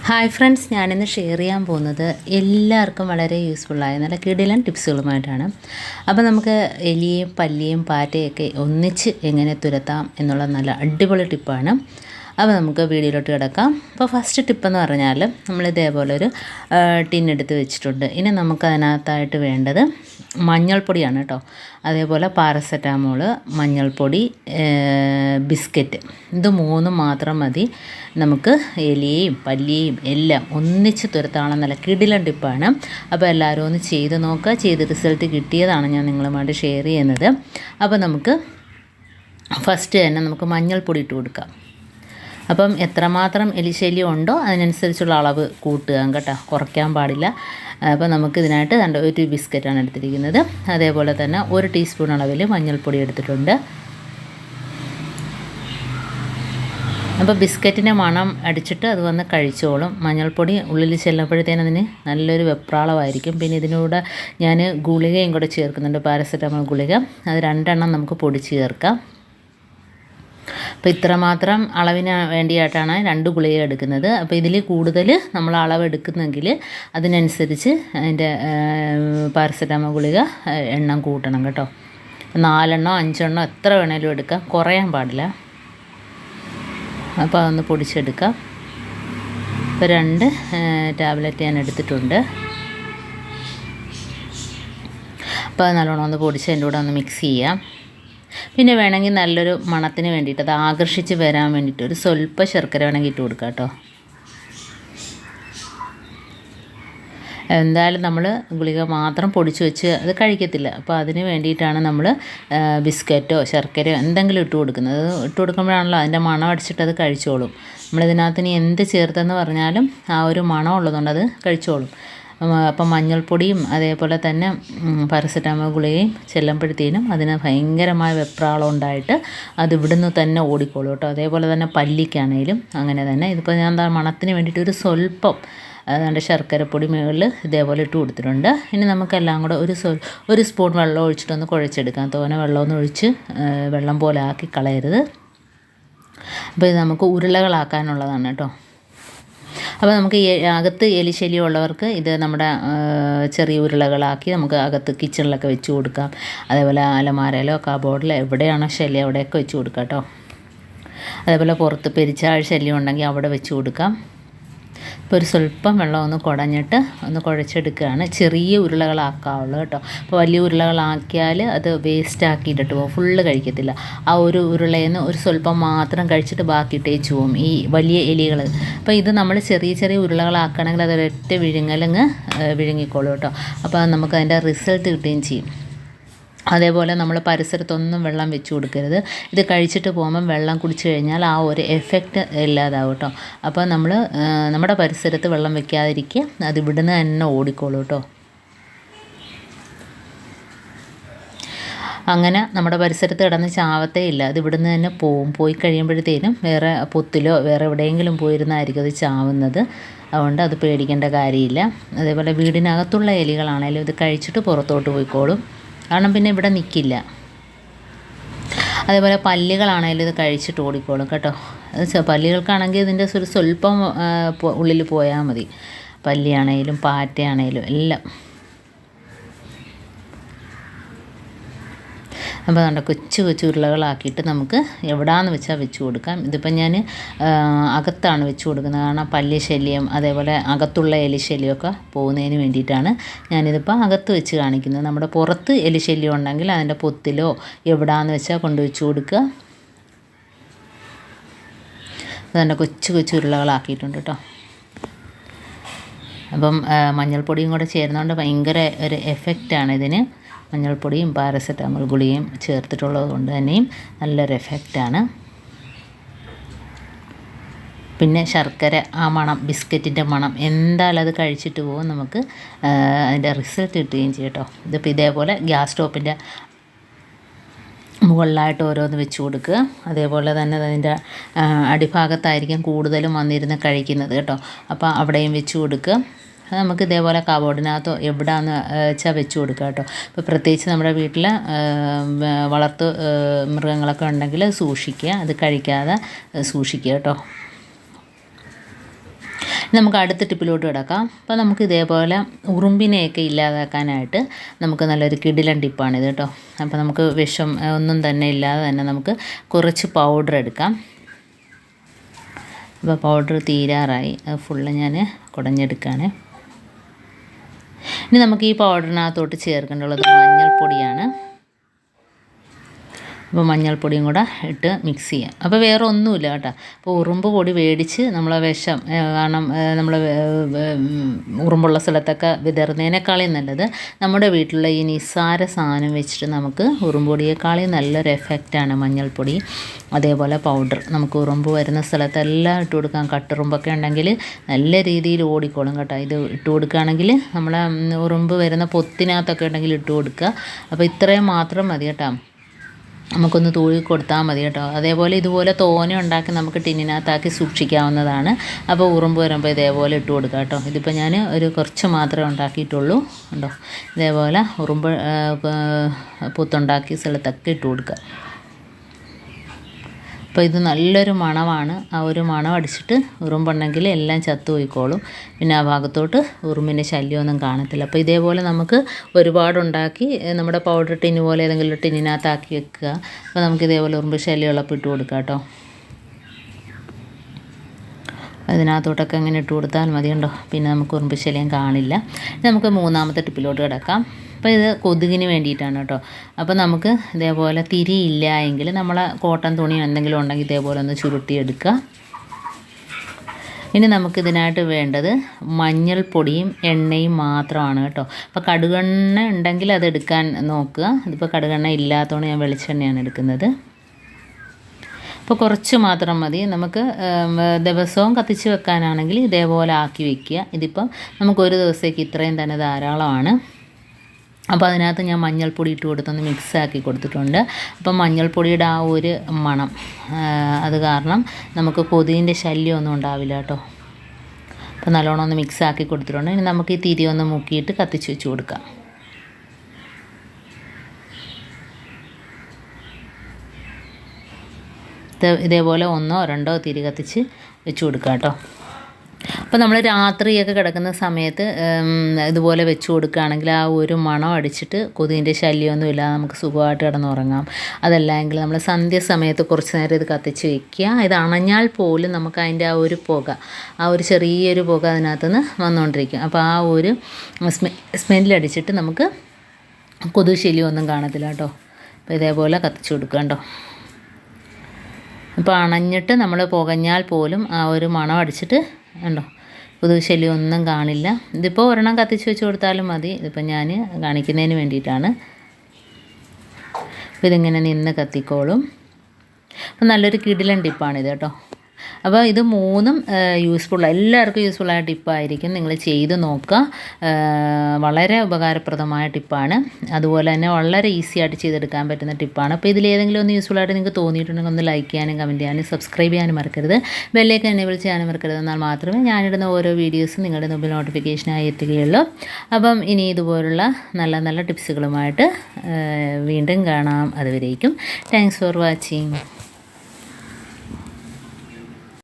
Hi friends, ഞാനിന്ന് share ചെയ്യാൻ പോകുന്നത് എല്ലാവർക്കും വളരെ യൂസ്ഫുള്ളായ നല്ല കിടിലൻ ടിപ്സുകളുമായിട്ടാണ്. അപ്പോൾ നമുക്ക് എലിയെയും പല്ലിയെയും പാറ്റയൊക്കെ ഒന്നിച്ച് എങ്ങനെ തുരത്താം എന്നുള്ള നല്ല അടിപൊളി ടിപ്പാണ്. അപ്പോൾ നമുക്ക് വീഡിയോയിലോട്ട് കിടക്കാം. അപ്പോൾ ഫസ്റ്റ് ടിപ്പെന്ന് പറഞ്ഞാൽ നമ്മൾ ഇതേപോലെ ഒരു ടിന്നെടുത്ത് വെച്ചിട്ടുണ്ട്. ഇനി നമുക്ക് അതിനകത്തായിട്ട് വേണ്ടത് മഞ്ഞൾപ്പൊടിയാണ് കേട്ടോ. അതേപോലെ പാരസെറ്റാമോള്, മഞ്ഞൾപ്പൊടി, ബിസ്ക്കറ്റ്, ഇത് മൂന്നും മാത്രം മതി. നമുക്ക് എലിയെയും പല്ലിയെയും എല്ലാം ഒന്നിച്ച് തുരത്താനുള്ള നല്ല കിടിലൻ ടിപ്പാണ്. അപ്പോൾ എല്ലാവരും ഒന്ന് ചെയ്ത് നോക്കുക. ചെയ്ത് റിസൾട്ട് കിട്ടിയതാണ് ഞാൻ നിങ്ങളുമായിട്ട് ഷെയർ ചെയ്യുന്നത്. അപ്പോൾ നമുക്ക് ഫസ്റ്റ് തന്നെ നമുക്ക് മഞ്ഞൾപ്പൊടി ഇട്ട് കൊടുക്കാം. അപ്പം എത്രമാത്രം എലിശല്യം ഉണ്ടോ അതിനനുസരിച്ചുള്ള അളവ് കൂട്ടുക കേട്ടോ, കുറയ്ക്കാൻ പാടില്ല. അപ്പോൾ നമുക്ക് ഇതിനായിട്ട് ഒരു ബിസ്ക്കറ്റാണ് എടുത്തിരിക്കുന്നത്. അതേപോലെ തന്നെ 1 ടീസ്പൂൺ അളവിൽ മഞ്ഞൾപ്പൊടി എടുത്തിട്ടുണ്ട്. അപ്പോൾ ബിസ്ക്കറ്റിൻ്റെ മണം അടിച്ചിട്ട് അത് വന്ന് കഴിച്ചോളും. മഞ്ഞൾപ്പൊടി ഉള്ളിൽ ചെല്ലുമ്പോഴത്തേനും അതിന് നല്ലൊരു വെപ്രാളമായിരിക്കും. പിന്നെ ഇതിനൂടെ ഞാൻ ഗുളികയും കൂടെ ചേർക്കുന്നുണ്ട്, പാരസെറ്റമോൾ ഗുളിക. അത് 2 എണ്ണം നമുക്ക് പൊടിച്ച് ചേർക്കാം. അപ്പോൾ ഇത്രമാത്രം അളവിന് വേണ്ടിയിട്ടാണ് 2 ഗുളിക എടുക്കുന്നത്. അപ്പോൾ ഇതിൽ കൂടുതൽ നമ്മൾ അളവ് എടുക്കുന്നെങ്കിൽ അതിനനുസരിച്ച് അതിൻ്റെ പാരസെറ്റമോൾ ഗുളിക എണ്ണം കൂട്ടണം കേട്ടോ. 4 എണ്ണോ 5 എണ്ണോ എത്ര വേണേലും എടുക്കാം, കുറയാൻ പാടില്ല. അപ്പോൾ അതൊന്ന് പൊടിച്ചെടുക്കാം. ഇപ്പോൾ 2 ടാബ്ലറ്റ് ഞാൻ എടുത്തിട്ടുണ്ട്. അപ്പോൾ അത് നല്ലോണം ഒന്ന് പൊടിച്ച് അതിൻ്റെ കൂടെ ഒന്ന് മിക്സ് ചെയ്യാം. പിന്നെ വേണമെങ്കിൽ നല്ലൊരു മണത്തിന് വേണ്ടിയിട്ട്, അത് ആകർഷിച്ച് വരാൻ വേണ്ടിയിട്ട് ഒരു സ്വല്പം ശർക്കര വേണമെങ്കിൽ ഇട്ട് കൊടുക്കാം കേട്ടോ. എന്തായാലും നമ്മൾ ഗുളിക മാത്രം പൊടിച്ച് വെച്ച് അത് കഴിക്കത്തില്ല. അപ്പോൾ അതിന് വേണ്ടിയിട്ടാണ് നമ്മൾ ബിസ്ക്കറ്റോ ശർക്കരയോ എന്തെങ്കിലും ഇട്ട് കൊടുക്കുന്നത്. ഇട്ട് കൊടുക്കുമ്പോഴാണല്ലോ അതിൻ്റെ മണം അടിച്ചിട്ട് അത് കഴിച്ചോളും. നമ്മളിതിനകത്ത് ഇനി എന്ത് ചേർത്തെന്ന് പറഞ്ഞാലും ആ ഒരു മണം ഉള്ളതുകൊണ്ട് അത് കഴിച്ചോളും. അപ്പം മഞ്ഞൾപ്പൊടിയും അതേപോലെ തന്നെ പാരസെറ്റാമോൾ ഗുളികയും ചെല്ലുമ്പോഴത്തേനും അതിന് ഭയങ്കരമായ വെപ്രാളം ഉണ്ടായിട്ട് അത് ഇവിടുന്ന് തന്നെ ഓടിക്കോളും കേട്ടോ. അതേപോലെ തന്നെ പല്ലിക്കാണേലും അങ്ങനെ തന്നെ. ഇതിപ്പോൾ ഞാൻ മണത്തിന് വേണ്ടിയിട്ട് ഒരു സ്വല്പം അതുകൊണ്ട് ശർക്കരപ്പൊടി മുകളിൽ ഇതേപോലെ ഇട്ട് കൊടുത്തിട്ടുണ്ട്. ഇനി നമുക്കെല്ലാം കൂടെ ഒരു സ്പൂൺ വെള്ളം ഒഴിച്ചിട്ടൊന്ന് കുഴച്ചെടുക്കാം. തോനെ വെള്ളമൊന്നും ഒഴിച്ച് വെള്ളം പോലെ ആക്കി കളയരുത്. അപ്പോൾ ഇത് നമുക്ക് ഉരുളകളാക്കാനുള്ളതാണ് കേട്ടോ. അപ്പോൾ നമുക്ക് അകത്ത് എലിശല്യം ഉള്ളവർക്ക് ഇത് നമ്മുടെ ചെറിയ ഉരുളകളാക്കി നമുക്ക് അകത്ത് കിച്ചണിലൊക്കെ വെച്ച് കൊടുക്കാം. അതേപോലെ അലമാരയിലോ കബോർഡിലോ എവിടെയാണോ ശല്യം അവിടെയൊക്കെ വെച്ച് കൊടുക്കാം കേട്ടോ. അതേപോലെ പുറത്ത് പെരിച്ചാഴ് ശല്യം ഉണ്ടെങ്കിൽ അവിടെ വെച്ച് കൊടുക്കാം. ഇപ്പോൾ ഒരു സ്വല്പം വെള്ളം ഒന്ന് കുടഞ്ഞിട്ട് ഒന്ന് കുഴച്ചെടുക്കുകയാണ്. ചെറിയ ഉരുളകളാക്കാവുള്ളൂ കേട്ടോ. അപ്പോൾ വലിയ ഉരുളകളാക്കിയാൽ അത് വേസ്റ്റ് ആക്കിയിട്ടിട്ട് പോകും, ഫുള്ള് കഴിക്കത്തില്ല. ആ ഒരു ഉരുളയിൽ നിന്ന് ഒരു സ്വല്പം മാത്രം കഴിച്ചിട്ട് ബാക്കി ഇട്ടേച്ച് പോകും ഈ വലിയ എലികൾ. അപ്പോൾ ഇത് നമ്മൾ ചെറിയ ചെറിയ ഉരുളകളാക്കുകയാണെങ്കിൽ അതൊരൊറ്റ വിഴുങ്ങലങ്ങ് വിഴുങ്ങിക്കോളൂ കേട്ടോ. അപ്പോൾ നമുക്ക് അതിൻ്റെ റിസൾട്ട് കിട്ടുകയും ചെയ്യും. അതേപോലെ നമ്മൾ പരിസരത്തൊന്നും വെള്ളം വെച്ച് കൊടുക്കരുത്. ഇത് കഴിച്ചിട്ട് പോകുമ്പം വെള്ളം കുടിച്ച് കഴിഞ്ഞാൽ ആ ഒരു എഫക്റ്റ് ഇല്ലാതാവും കേട്ടോ. അപ്പോൾ നമ്മൾ നമ്മുടെ പരിസരത്ത് വെള്ളം വെക്കാതിരിക്കുക, അത് ഇവിടുന്ന് തന്നെ ഓടിക്കോളൂ കേട്ടോ. അങ്ങനെ നമ്മുടെ പരിസരത്ത് കിടന്ന് ചാവത്തേ ഇല്ല, അത് ഇവിടുന്ന് തന്നെ പോയി കഴിയുമ്പോഴത്തേനും വേറെ പൊത്തിലോ വേറെ എവിടെയെങ്കിലും പോയിരുന്നായിരിക്കും അത് ചാവുന്നത്. അതുകൊണ്ട് അത് പേടിക്കേണ്ട കാര്യമില്ല. അതേപോലെ വീടിനകത്തുള്ള എലികളാണേലും ഇത് കഴിച്ചിട്ട് പുറത്തോട്ട് പോയിക്കോളും, കാരണം പിന്നെ ഇവിടെ നിൽക്കില്ല. അതേപോലെ പല്ലികളാണെങ്കിലും ഇത് കഴിച്ചിട്ട് ഓടിക്കോളും കേട്ടോ. പല്ലികൾക്കാണെങ്കിൽ ഇതിൻ്റെ ഒരു സ്വല്പം ഉള്ളിൽ പോയാൽ മതി. പല്ലിയാണേലും പാറ്റയാണേലും എല്ലാം. അപ്പോൾ അതുകൊണ്ട് കൊച്ചു കൊച്ചു ഉരുളകളാക്കിയിട്ട് നമുക്ക് എവിടെയാണെന്ന് വെച്ചാൽ വെച്ച് കൊടുക്കാം. ഇതിപ്പം ഞാൻ അകത്താണ് വെച്ച് കൊടുക്കുന്നത്, കാരണം പല്ലി ശല്യം അതേപോലെ അകത്തുള്ള എലിശല്യമൊക്കെ പോകുന്നതിന് വേണ്ടിയിട്ടാണ് ഞാനിതിപ്പോൾ അകത്ത് വെച്ച് കാണിക്കുന്നത്. നമ്മുടെ പുറത്ത് എലിശല്യം ഉണ്ടെങ്കിൽ അതിൻ്റെ പൊത്തിലോ എവിടെയാണെന്ന് വെച്ചാൽ കൊണ്ടുവച്ച് കൊടുക്കുക. അതുകൊണ്ട് കൊച്ചു കൊച്ചു ഉരുളകളാക്കിയിട്ടുണ്ട് കേട്ടോ. അപ്പം മഞ്ഞൾപ്പൊടിയും കൂടെ ചേരുന്നതുകൊണ്ട് ഭയങ്കര ഒരു എഫക്റ്റാണ് ഇതിന്. മഞ്ഞൾപ്പൊടിയും പാരസെറ്റാമോൾ ഗുളികയും ചേർത്തിട്ടുള്ളത് കൊണ്ട് തന്നെയും നല്ലൊരു എഫക്റ്റാണ്. പിന്നെ ശർക്കര, ആ മണം, ബിസ്ക്കറ്റിൻ്റെ മണം എന്തായാലും അത് കഴിച്ചിട്ട് പോകും. നമുക്ക് അതിൻ്റെ റിസൾട്ട് കിട്ടുകയും ചെയ്യും കേട്ടോ. ഇതിപ്പോൾ ഇതേപോലെ ഗ്യാസ് സ്റ്റോപ്പിൻ്റെ മുകളിലായിട്ട് ഓരോന്ന് വെച്ച് കൊടുക്കുക. അതേപോലെ തന്നെ അതിൻ്റെ അടിഭാഗത്തായിരിക്കും കൂടുതലും വന്നിരുന്ന് കഴിക്കുന്നത് കേട്ടോ. അപ്പോൾ അവിടെയും വെച്ച് കൊടുക്കുക. നമുക്ക് ഇതേപോലെ കബോർഡിനകത്തോ എവിടെയാണെന്ന് വെച്ചാൽ വെച്ച് കൊടുക്കുക കേട്ടോ. ഇപ്പോൾ പ്രത്യേകിച്ച് നമ്മുടെ വീട്ടിൽ വളർത്ത് മൃഗങ്ങളൊക്കെ ഉണ്ടെങ്കിൽ സൂക്ഷിക്കുക, അത് കഴിക്കാതെ സൂക്ഷിക്കുക കേട്ടോ. നമുക്ക് അടുത്ത ടിപ്പിലോട്ട് കിടക്കാം. അപ്പോൾ നമുക്ക് ഇതേപോലെ ഉറുമ്പിനെയൊക്കെ ഇല്ലാതാക്കാനായിട്ട് നമുക്ക് നല്ലൊരു കിടിലൻ ടിപ്പാണിത് കേട്ടോ. അപ്പോൾ നമുക്ക് വിഷം ഒന്നും തന്നെ ഇല്ലാതെ തന്നെ നമുക്ക് കുറച്ച് പൗഡർ എടുക്കാം. അപ്പോൾ പൗഡർ തീരാറായി, അത് ഫുള്ള് ഞാൻ കുടഞ്ഞെടുക്കുകയാണ്. ഇനി നമുക്ക് ഈ പൗഡറിനകത്തോട്ട് ചേർക്കേണ്ടുള്ളത് മഞ്ഞൾപ്പൊടിയാണ്. അപ്പോൾ മഞ്ഞൾപ്പൊടിയും കൂടെ ഇട്ട് മിക്സ് ചെയ്യാം. അപ്പോൾ വേറെ ഒന്നുമില്ല കേട്ടോ. അപ്പോൾ ഉറുമ്പ് പൊടി മേടിച്ച് നമ്മളെ വിഷം, കാരണം നമ്മൾ ഉറുമ്പുള്ള സ്ഥലത്തൊക്കെ വിതറുന്നതിനേക്കാളും നല്ലത് നമ്മുടെ വീട്ടിലുള്ള ഈ നിസ്സാര സാധനം വെച്ചിട്ട് നമുക്ക് ഉറുമ്പ് പൊടിയേക്കാളും നല്ലൊരു എഫക്റ്റാണ് മഞ്ഞൾപ്പൊടി. അതേപോലെ പൗഡർ നമുക്ക് ഉറുമ്പ് വരുന്ന സ്ഥലത്തെല്ലാം ഇട്ട് കൊടുക്കാം. കട്ടുറുമ്പൊക്കെ ഉണ്ടെങ്കിൽ നല്ല രീതിയിൽ ഓടിക്കോളും കേട്ടോ. ഇത് ഇട്ട് കൊടുക്കുകയാണെങ്കിൽ നമ്മളെ ഉറുമ്പ് വരുന്ന പൊത്തിനകത്തൊക്കെ ഉണ്ടെങ്കിൽ ഇട്ട് കൊടുക്കുക. അപ്പോൾ ഇത്രയും മാത്രം മതി കേട്ടോ. നമുക്കൊന്ന് തൂളി കൊടുത്താൽ മതി കേട്ടോ. അതേപോലെ ഇതുപോലെ തോനെ ഉണ്ടാക്കി നമുക്ക് ടിന്നിനകത്താക്കി സൂക്ഷിക്കാവുന്നതാണ്. അപ്പോൾ ഉറുമ്പ് വരുമ്പോൾ ഇതേപോലെ ഇട്ട് കൊടുക്കുക കേട്ടോ. ഇതിപ്പോൾ ഞാൻ ഒരു കുറച്ച് മാത്രമേ ഉണ്ടാക്കിയിട്ടുള്ളൂ കേട്ടോ. ഇതേപോലെ ഉറുമ്പ് പുത്തുണ്ടാക്കിയ സ്ഥലത്തൊക്കെ ഇട്ട് കൊടുക്കുക. അപ്പോൾ ഇത് നല്ലൊരു മണമാണ്. ആ ഒരു മണം അടിച്ചിട്ട് ഉറുമ്പുണ്ടെങ്കിൽ എല്ലാം ചത്തുപോയിക്കോളും. പിന്നെ ആ ഭാഗത്തോട്ട് ഉറുമ്പിൻ്റെ ശല്യമൊന്നും കാണത്തില്ല. അപ്പോൾ ഇതേപോലെ നമുക്ക് ഒരുപാടുണ്ടാക്കി നമ്മുടെ പൗഡർ ടിന്ന് പോലെ ഏതെങ്കിലും ടിന്നിനകത്താക്കി വെക്കുക. അപ്പോൾ നമുക്ക് ഇതേപോലെ ഉറുമ്പ് ശല്യമുള്ളപ്പോൾ ഇട്ട് കൊടുക്കാം കേട്ടോ. അതിനകത്തോട്ടൊക്കെ അങ്ങനെ ഇട്ട് കൊടുത്താൽ മതി കണ്ടോ. പിന്നെ നമുക്ക് ഉറുമ്പ് ശല്യം കാണില്ല. നമുക്ക് മൂന്നാമത്തെ ടിപ്പിലോട്ട് കിടക്കാം. അപ്പോൾ ഇത് കൊതുകിന് വേണ്ടിയിട്ടാണ് കേട്ടോ. അപ്പോൾ നമുക്ക് ഇതേപോലെ തിരിയില്ല എങ്കിൽ നമ്മളെ കോട്ടൺ തുണി എന്തെങ്കിലും ഉണ്ടെങ്കിൽ ഇതേപോലെ ഒന്ന് ചുരുട്ടിയെടുക്കുക. ഇനി നമുക്കിതിനായിട്ട് വേണ്ടത് മഞ്ഞൾപ്പൊടിയും എണ്ണയും മാത്രമാണ് കേട്ടോ. അപ്പോൾ കടുകെണ്ണ ഉണ്ടെങ്കിൽ അത് എടുക്കാൻ നോക്കുക. ഇതിപ്പോൾ കടുകെണ്ണ ഇല്ലാത്തതുകൊണ്ട് ഞാൻ വെളിച്ചെണ്ണയാണ് എടുക്കുന്നത്. അപ്പോൾ കുറച്ച് മാത്രം മതി. നമുക്ക് ദിവസവും കത്തിച്ച് വെക്കാനാണെങ്കിൽ ഇതേപോലെ ആക്കി വയ്ക്കുക. ഇതിപ്പം നമുക്കൊരു ദിവസത്തേക്ക് ഇത്രയും തന്നെ ധാരാളമാണ്. അപ്പോൾ അതിനകത്ത് ഞാൻ മഞ്ഞൾപ്പൊടി ഇട്ട് കൊടുത്തൊന്ന് മിക്സാക്കി കൊടുത്തിട്ടുണ്ട്. അപ്പം മഞ്ഞൾപ്പൊടിയുടെ ആ ഒരു മണം അത് കാരണം നമുക്ക് കൊതുകിൻ്റെ ശല്യമൊന്നും ഉണ്ടാവില്ല കേട്ടോ. അപ്പോൾ നല്ലോണം ഒന്ന് മിക്സാക്കി കൊടുത്തിട്ടുണ്ട്. ഇനി നമുക്ക് ഈ തിരി ഒന്ന് മുക്കിയിട്ട് കത്തിച്ച് വെച്ച് കൊടുക്കാം. ഇതേപോലെ 1 or 2 തിരി കത്തിച്ച് വെച്ച് കൊടുക്കാം കേട്ടോ. അപ്പോൾ നമ്മൾ രാത്രിയൊക്കെ കിടക്കുന്ന സമയത്ത് ഇതുപോലെ വെച്ച് കൊടുക്കുകയാണെങ്കിൽ ആ ഒരു മണം അടിച്ചിട്ട് കൊതുകിൻ്റെ ശല്യമൊന്നും ഇല്ലാതെ നമുക്ക് സുഖമായിട്ട് കിടന്നുറങ്ങാം. അതല്ലെങ്കിൽ നമ്മൾ സന്ധ്യ സമയത്ത് കുറച്ച് നേരം ഇത് കത്തിച്ച് വയ്ക്കുക. ഇത് അണഞ്ഞാൽ പോലും നമുക്ക് അതിൻ്റെ ആ ഒരു പുക, ആ ഒരു ചെറിയൊരു പുക അതിനകത്തുനിന്ന് വന്നുകൊണ്ടിരിക്കും. അപ്പോൾ ആ ഒരു സ്മെല്ലടിച്ചിട്ട് നമുക്ക് കൊതുക് ശല്യമൊന്നും കാണത്തില്ല കേട്ടോ. അപ്പോൾ ഇതേപോലെ കത്തിച്ച് കൊടുക്കുക കേട്ടോ. ഇപ്പോൾ അണഞ്ഞിട്ട് നമ്മൾ പുകഞ്ഞാൽ പോലും ആ ഒരു മണം അടിച്ചിട്ട് ഉണ്ടോ കൊതുക് ശല്യം ഒന്നും കാണില്ല. ഇതിപ്പോൾ ഒരെണ്ണം കത്തിച്ച് വെച്ച് കൊടുത്താലും മതി. ഇതിപ്പോൾ ഞാൻ കാണിക്കുന്നതിന് വേണ്ടിയിട്ടാണ്. അപ്പോൾ ഇതിങ്ങനെ നിന്ന് കത്തിക്കോളും. അപ്പോൾ നല്ലൊരു കിടിലൻ ടിപ്പാണിത് കേട്ടോ. അപ്പോൾ ഇത് മൂന്നും എല്ലാവർക്കും യൂസ്ഫുള്ളായ ടിപ്പായിരിക്കും. നിങ്ങൾ ചെയ്ത് നോക്കുക. വളരെ ഉപകാരപ്രദമായ ടിപ്പാണ്. അതുപോലെ തന്നെ വളരെ ഈസി ആയിട്ട് ചെയ്തെടുക്കാൻ പറ്റുന്ന ടിപ്പാണ്. അപ്പോൾ ഇതിലേതെങ്കിലും ഒന്ന് യൂസ്ഫുള്ളായിട്ട് നിങ്ങൾക്ക് തോന്നിയിട്ടുണ്ടെങ്കിൽ ഒന്ന് ലൈക്ക് ചെയ്യാനും കമൻറ്റ് ചെയ്യാനും സബ്സ്ക്രൈബ് ചെയ്യാനും മറക്കരുത്. ബെല്ലേക്ക് എനേബിൾ ചെയ്യാനും മറക്കരുത്. എന്നാൽ മാത്രമേ ഞാനിടുന്ന ഓരോ വീഡിയോസും നിങ്ങളുടെ മുമ്പിൽ നോട്ടിഫിക്കേഷനായി എത്തുകയുള്ളൂ. അപ്പം ഇനി ഇതുപോലുള്ള നല്ല നല്ല ടിപ്സുകളുമായിട്ട് വീണ്ടും കാണാം. അതുവരേക്കും താങ്ക്സ് ഫോർ വാച്ചിങ്.